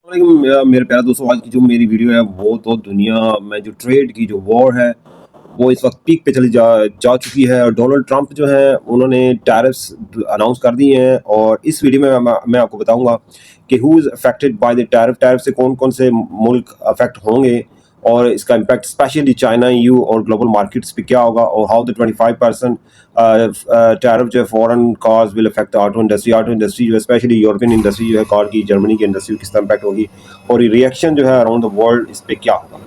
मेरे प्यारे दोस्तों, आज की जो मेरी वीडियो है वो तो दुनिया में जो ट्रेड की जो वॉर है वो इस वक्त पीक पे चली जा चुकी है। और डोनाल्ड ट्रंप जो है उन्होंने टैरिफ्स अनाउंस कर दिए हैं। और इस वीडियो में मैं आपको बताऊंगा कि who is affected by the tariff से कौन कौन से मुल्क अफेक्ट होंगे और इसका इम्पैक्ट स्पेशली चाइना, यू और ग्लोबल मार्केट्स पे क्या होगा, और हाउ द 25% टैरिफ जो है foreign cars will affect the auto industry जो है, स्पेशली यूरोपियन इंडस्ट्री जो है कार की, जर्मनी की इंडस्ट्री किस तरह इम्पैक्ट होगी और रिएक्शन जो है अराउंड द वर्ल्ड इस पर क्या होगा।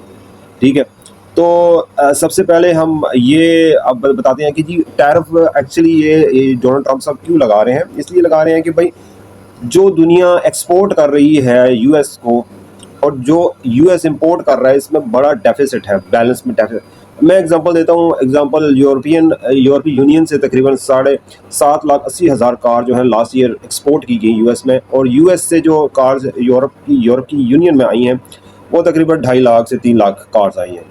ठीक है, तो सबसे पहले हम ये अब बताते हैं कि जी टैरिफ एक्चुअली ये डोनाल्ड ट्रंप साहब क्यों लगा रहे हैं। इसलिए लगा रहे हैं कि भाई जो दुनिया एक्सपोर्ट कर रही है यूएस को और जो यूएस इंपोर्ट कर रहा है इसमें बड़ा डेफिसिट है, बैलेंस में डेफिसिट। मैं एग्जांपल देता हूँ, एग्जांपल यूरोपीय यूनियन से तकरीबन 7,80,000 कार जो है लास्ट ईयर एक्सपोर्ट की गई यूएस में, और यूएस से जो कार्स यूरोप की यूनियन में आई हैं वो तकरीबन 2.5 लाख से 3 लाख कार्स आई हैं।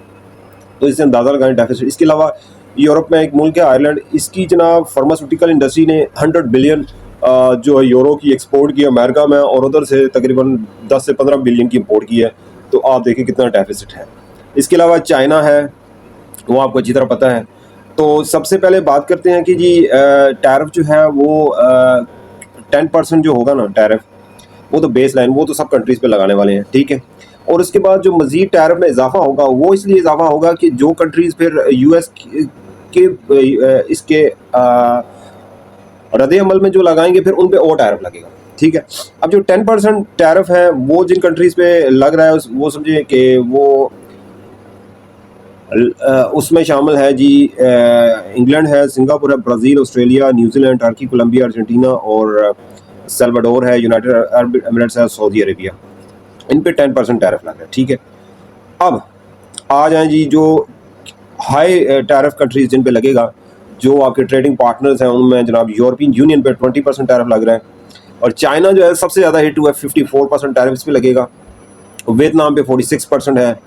तो इससे अंदाज़ा लगाएं डेफिसिट। इसके अलावा यूरोप में एक मुल्क है आयरलैंड, इसकी जनाब फार्मास्यूटिकल इंडस्ट्री ने 100 बिलियन जो है यूरो की एक्सपोर्ट की अमेरिका में, और उधर से तकरीबन 10 से 15 बिलियन की इंपोर्ट की है। तो आप देखिए कितना डेफिसिट है। इसके अलावा चाइना है, वो आपको अच्छी तरह पता है। तो सबसे पहले बात करते हैं कि जी टैरिफ जो है वो 10% जो होगा ना टैरिफ, वो तो बेस लाइन, वो तो सब कंट्रीज़ पे लगाने वाले हैं। ठीक है, और उसके बाद जो मज़ीद टैरिफ में इजाफा होगा वो इसलिए इजाफा होगा कि जो कंट्रीज़ फिर यूएस के इसके रद्द अमल में जो लगाएंगे फिर उन पे और टैरिफ लगेगा। ठीक है, अब जो 10% टैरिफ है वो जिन कंट्रीज़ पे लग रहा है वो समझे कि वो उसमें शामिल है जी इंग्लैंड है, सिंगापुर है, Brazil, Australia, New Zealand, Turkey, Colombia, Argentina और सल्वाडोर है, यूनाइटेड अरब एमिरेट्स है, सऊदी अरेबिया। इन पे 10% टैरिफ लग रहा है। ठीक है, अब आ जाए जी जो हाई टैरिफ कंट्रीज जिन पे लगेगा, जो आपके ट्रेडिंग पार्टनर्स हैं उनमें जनाब यूरोपियन यूनियन पे 20% टैरिफ लग रहा है, और चाइना जो है सबसे ज़्यादा हिट हुआ है, 54% टैरिफ इस पे लगेगा। वियतनाम पे 46% है,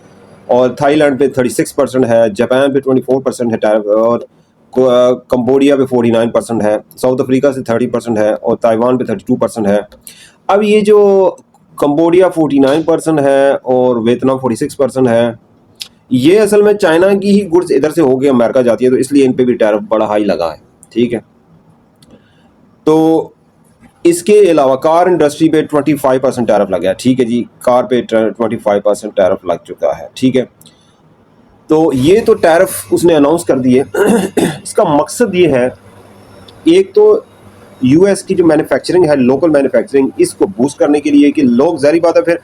और थाईलैंड पे 36% है, जापान पे 24% है टैरिफ, और कंबोडिया पे 49% है, साउथ अफ्रीका से 30% है, और ताइवान पे 32% है। अब ये जो कंबोडिया 49% है और वियतनाम 46% है, ये असल में चाइना की ही गुड्स इधर से होके अमेरिका जाती है, तो इसलिए इन पे भी टैरिफ बड़ा हाई लगा है। ठीक है, तो इसके अलावा कार इंडस्ट्री पे 25% टैरिफ लगा है। ठीक है जी, कार पे 25% टैरिफ लग चुका है। ठीक है, तो ये तो टैरिफ उसने अनाउंस कर दिए। इसका मकसद ये है, एक तो यूएस की जो मैन्युफैक्चरिंग है, लोकल मैन्युफैक्चरिंग, इसको बूस्ट करने के लिए कि लोग, ज़ाहिर बात है, फिर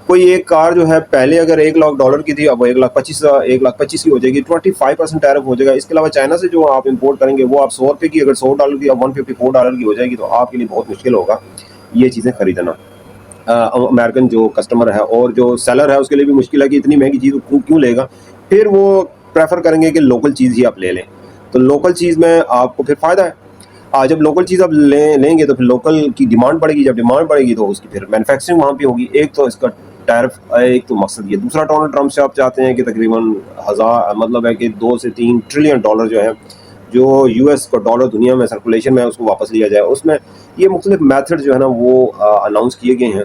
कोई एक कार जो है पहले अगर $1 लाख की थी, अब वो 1,25,000 की हो जाएगी, 25% टैरिफ हो जाएगा। इसके अलावा चाइना से जो आप इंपोर्ट करेंगे वो आप $100 की, अगर $100 की, अब $154 की हो जाएगी, तो आपके लिए बहुत मुश्किल होगा ये चीज़ें ख़रीदना। अमेरिकन जो कस्टमर है और जो सेलर है उसके लिए भी मुश्किल है कि इतनी महंगी चीज़ क्यों लेगा। फिर वो प्रेफर करेंगे कि लोकल चीज़ ही आप ले लें, तो लोकल चीज़ में आपको फिर फ़ायदा है। जब लोकल चीज़ आप लेंगे तो फिर लोकल की डिमांड बढ़ेगी, जब डिमांड बढ़ेगी तो उसकी फिर मैन्युफैक्चरिंग वहाँ पे होगी। एक तो इसका टैरिफ, एक तो मकसद ये। दूसरा, डोनाल्ड ट्रंप से आप चाहते हैं कि तकरीबन मतलब है कि 2 से 3 ट्रिलियन डॉलर जो है, जो यूएस का डॉलर दुनिया में सर्कुलेशन में है, उसको वापस लिया जाए। उसमें ये मुख्तलिफ मेथड जो है ना वो अनाउंस किए गए हैं।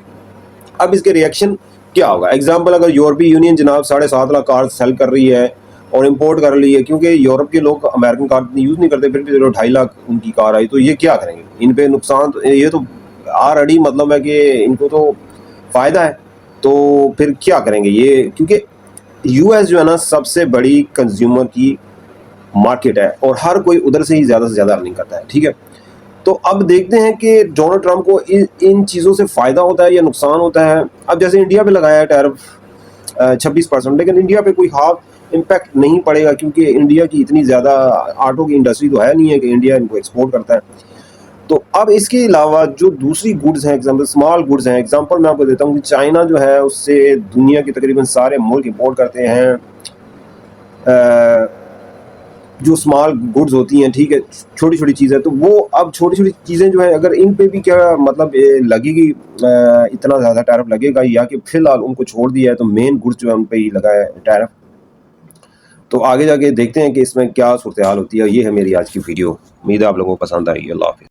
अब इसके रिएक्शन क्या होगा। एग्जाम्पल, अगर यूरोपीय यूनियन जनाब 7.5 लाख कार सेल कर रही है और इंपोर्ट कर ली है, क्योंकि यूरोप के लोग अमेरिकन कार यूज़ नहीं करते, फिर भी 2.5 लाख उनकी कार आई, तो ये क्या करेंगे? इन पे नुकसान तो ये तो ऑलरेडी मतलब है कि इनको तो फ़ायदा है, तो फिर क्या करेंगे ये? क्योंकि यूएस जो है ना सबसे बड़ी कंज्यूमर की मार्केट है और हर कोई उधर से ही ज़्यादा से ज़्यादा अर्निंग करता है। ठीक है, तो अब देखते हैं कि डोनाल्ड ट्रंप को इन चीज़ों से फ़ायदा होता है या नुकसान होता है। अब जैसे इंडिया पे लगाया है टैरिफ 26%, लेकिन इंडिया पे कोई हाफ इम्पैक्ट नहीं पड़ेगा, क्योंकि इंडिया की इतनी ज़्यादा ऑटो की इंडस्ट्री तो है नहीं है कि इंडिया इनको एक्सपोर्ट करता है। तो अब इसके अलावा जो दूसरी गुड्स हैं, एग्जाम्पल स्मॉल गुड्स हैं, एग्जाम्पल मैं आपको देता हूँ कि चाइना जो है उससे दुनिया के तकरीबन सारे मुल्क इंपोर्ट करते हैं जो स्मॉल गुड्स होती हैं। ठीक है, छोटी छोटी चीज़ें, तो वो अब छोटी छोटी चीज़ें जो है अगर इन पे भी क्या मतलब लगेगी, इतना ज़्यादा टैरिफ लगेगा, या कि फिलहाल उनको छोड़ दिया है तो मेन गुड्स जो है उन पे ही लगा है टैरिफ। तो आगे जाके देखते हैं कि इसमें क्या सूरत हाल होती है। ये है मेरी आज की वीडियो, उम्मीद है आप लोगों को पसंद आएगी। अल्लाह हाफ़िज़।